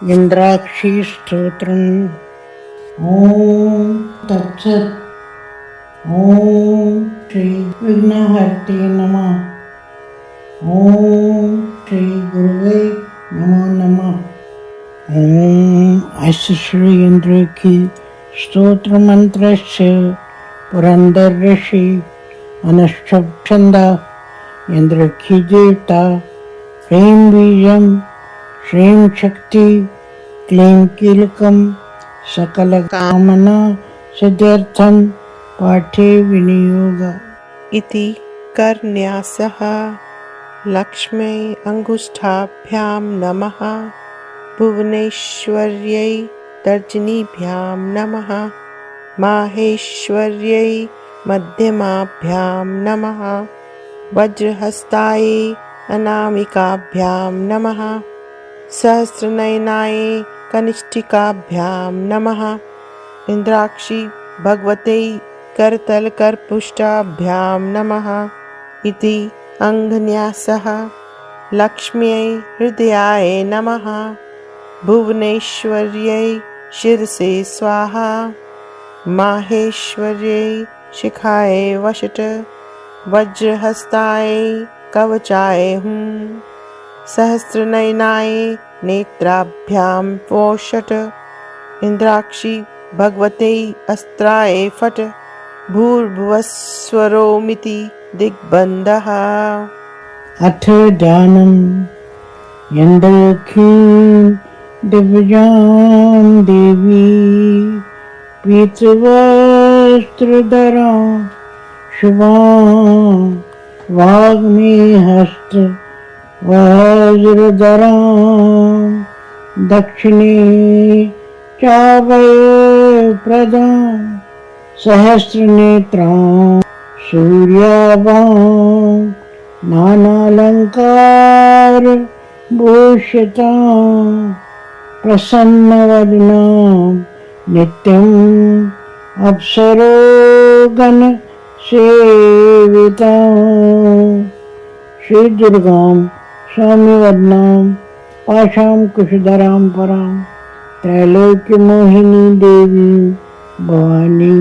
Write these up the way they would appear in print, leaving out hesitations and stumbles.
इंद्राक्षी स्तोत्रम्। ओम तत्सत्। ओम श्री विघ्नहर्ते नमः। ओम श्री गुरुवे नमो नमः। ओम ऐसे श्री इंद्र की स्तोत्र मंत्रस्य पुरंदर ऋषि अनुष्ठुप छंदा इंद्र की देवता ह्रीं बीजम श्रीं शक्ति क्लीं कीलकम सकल कामना सिद्ध्यर्थम पाठे विनियोग इति करन्यासः। लक्ष्मै अंगुष्ठाभ्यां नमः। भुवनेश्वर्यै तर्जनीभ्यां नमः। माहेश्वर्यै मध्यमाभ्यां नमः। वज्रहस्तायै अनामिकाभ्यां नमः। सहस्रनयनाय कनिष्ठिकाभ्यां नमः। इंद्राक्षी भगवते करतलकरपुष्टाभ्यां नमः। इति अंघन्यासः। लक्ष्म्यै हृदयाय नमः। भुवनेश्वर्यै शिरसे स्वाहा। माहेश्वर्यै शिखाय वषट। वज्रहस्ताय कवचाय हुं। सहस्रनयनाय नेत्राभ्यां वोषट। इंद्राक्षी भगवते अस्त्राय फट। भूर्भुवस्वरोमिति दिग्बन्धः। अथ ध्यानम्। इंद्रखी दिव्यां देवी पीतवस्त्रधरां शुभां वाग्मीहस्त वज्रधरां दक्षिणे चाभयप्रदां सहस्रनेत्रां सूर्याभां नानालंकार भूषितां प्रसन्नवदनां नित्यम् अप्सरोगण सेवितां श्री दुर्गां स्वामिवदनां पाशां कुशधरां परां त्रैलोक्यमोहिनी देवी भवानी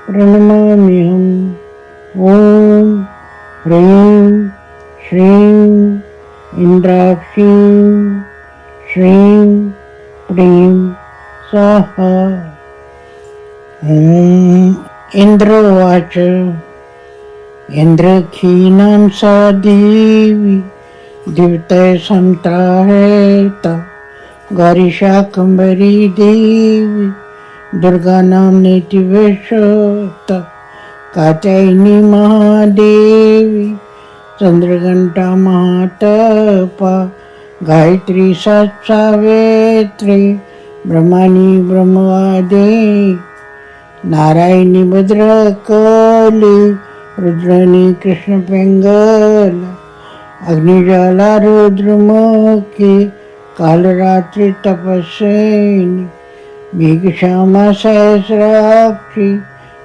प्रणमाम्यहम्। ओम ह्रीं श्रीं इंद्राक्षीं श्रीं प्रीं स्वाहा। ओम इंद्रोवाच इंद्रखीनां सा देवी दिव्यते संत्राहेत गौरीशाकंभरी देवी दुर्गा नाम्नेति विश्वत कात्यायनी महादेवी चंद्रघंटा महातपा गायत्री सावित्री ब्रह्मणी ब्रह्मवादे नारायणी भद्रकाली रुद्रनी कृष्ण पिंगल अग्निज्वाला रुद्रमुखी कालरात्रि तपस्विनी मेघश्यामा सहस्राक्षी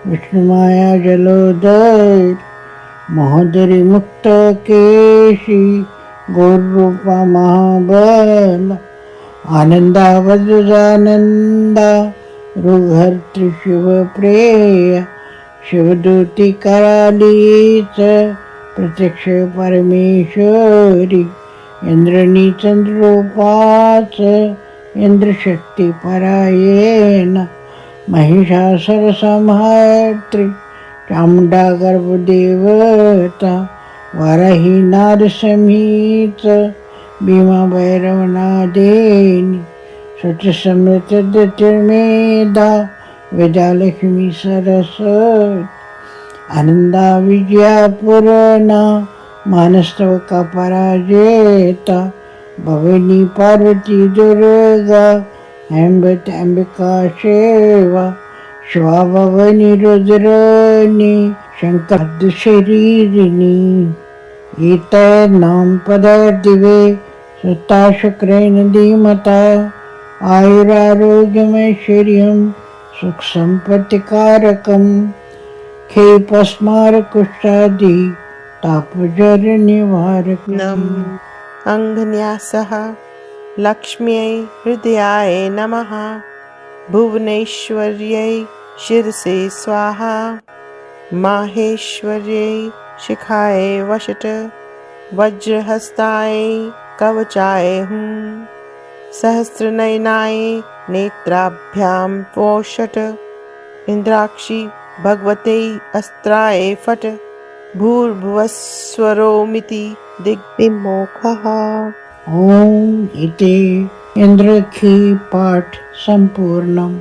विष्णुमाया जलोदर महोदरी मुक्तकेशी गौररूपा महाबल आनंदा वज्रानंदा रुहर्तृ शिवप्रिय शिवदूती कराली च प्रत्यक्ष परमेश्वरी इंद्रनी चंद्रोपाच इंद्रशक्ती परायण महिषासुर संहात्री चामुंडा गर्भदेवता वाराही नारसिंहीच भीमा भैरवनादेनी सत्यसमृत ज्योतिर्मेधा विद्यालक्ष्मी सरस्वती आनंदा विजया पूर्णा मानस्तवका पराजेता भवानी पार्वती दुर्गा हेमवती अंबिका शिवा शिवा भवानी रुद्रनी शंकर शरीरिणी एतैर्नाम पदार्दिवे सुता शुक्रेण धीमता आयुरारोग्यमैश्वर्यं सुख संपत्तिकारकं खेपस्मार कुष्ठादि तापजर निवारकम्। अंघन्यासः। लक्ष्म्यै हृदयाय नमः भुवनेश्वर्यै शिरसे स्वाहा माहेश्वर्यै शिखाय वषट वज्रहस्ताय कवचाय हुं सहस्रनयनाय नेत्राभ्यां वोषट इंद्राक्षी भगवते अस्त्राय फट भूर्भुवस्वरोमिति दिग्विमोखः। ॐ इति इन्द्रखी पाठ सम्पूर्णम्।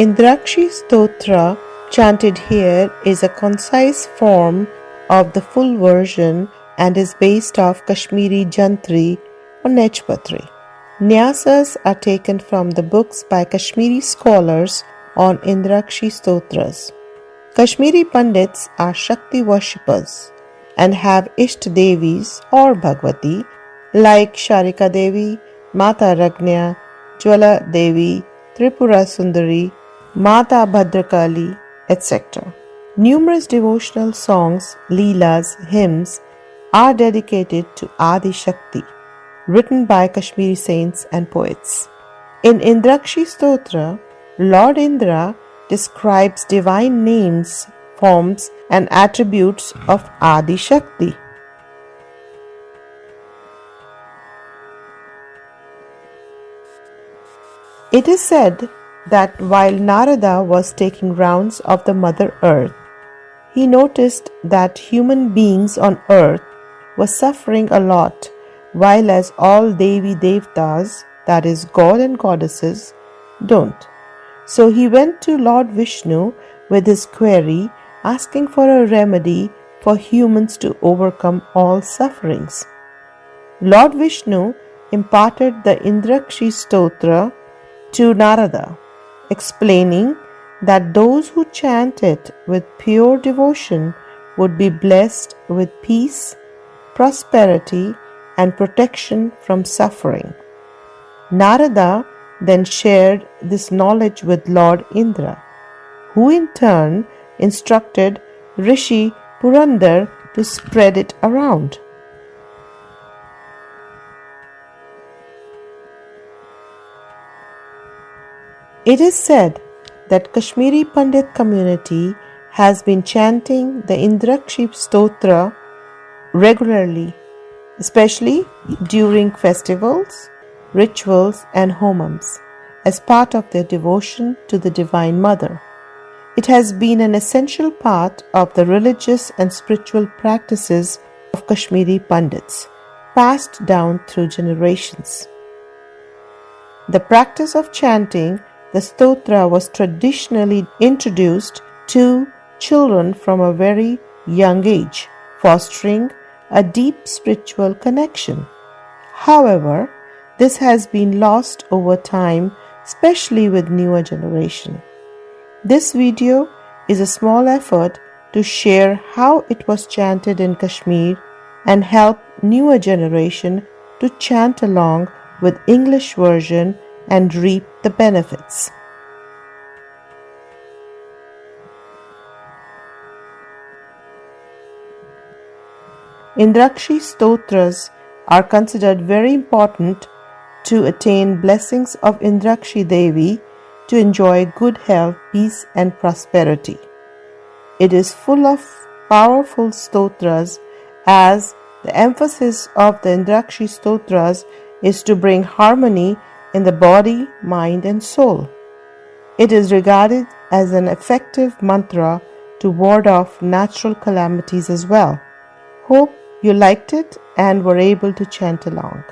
Indrakshi Stotra chanted here is a concise form of the full version and is based off Kashmiri Jantri or Nechpatri. Nyasas are taken from the books by Kashmiri scholars on Indrakshi Stotras. Kashmiri Pandits are Shakti worshippers and have Isht Devis or Bhagwati like Sharika Devi, Mata Ragnya, Jwala Devi, Tripura Sundari, Mata Bhadrakali, etc. Numerous devotional songs, leelas, hymns are dedicated to Adi Shakti, written by Kashmiri saints and poets. In Indrakshi Stotra, Lord Indra describes divine names, forms, and attributes of Adi Shakti. It is said that while Narada was taking rounds of the Mother Earth, he noticed that human beings on earth were suffering a lot, while as all Devi Devtas, that is God and goddesses, don't. So he went to Lord Vishnu with his query, asking for a remedy for humans to overcome all sufferings. Lord Vishnu imparted the Indrakshi Stotra to Narada, explaining that those who chant it with pure devotion would be blessed with peace, prosperity, and protection from suffering. Narada then shared this knowledge with Lord Indra, who in turn instructed Rishi Purandar to spread it around. It is said that Kashmiri Pandit community has been chanting the Indrakshi Stotra regularly, especially during festivals, rituals, and homams, as part of their devotion to the Divine Mother. It has been an essential part of the religious and spiritual practices of Kashmiri Pandits, passed down through generations. The practice of chanting the stotra was traditionally introduced to children from a very young age, fostering a deep spiritual connection. However, this has been lost over time, especially with newer generation. This video is a small effort to share how it was chanted in Kashmir and help newer generation to chant along with English version and reap the benefits. Indrakshi Stotras are considered very important to attain blessings of Indrakshi Devi to enjoy good health, peace and prosperity. It is full of powerful stotras as the emphasis of the Indrakshi Stotras is to bring harmony in the body, mind and soul. It is regarded as an effective mantra to ward off natural calamities as well. Hope you liked it and were able to chant along.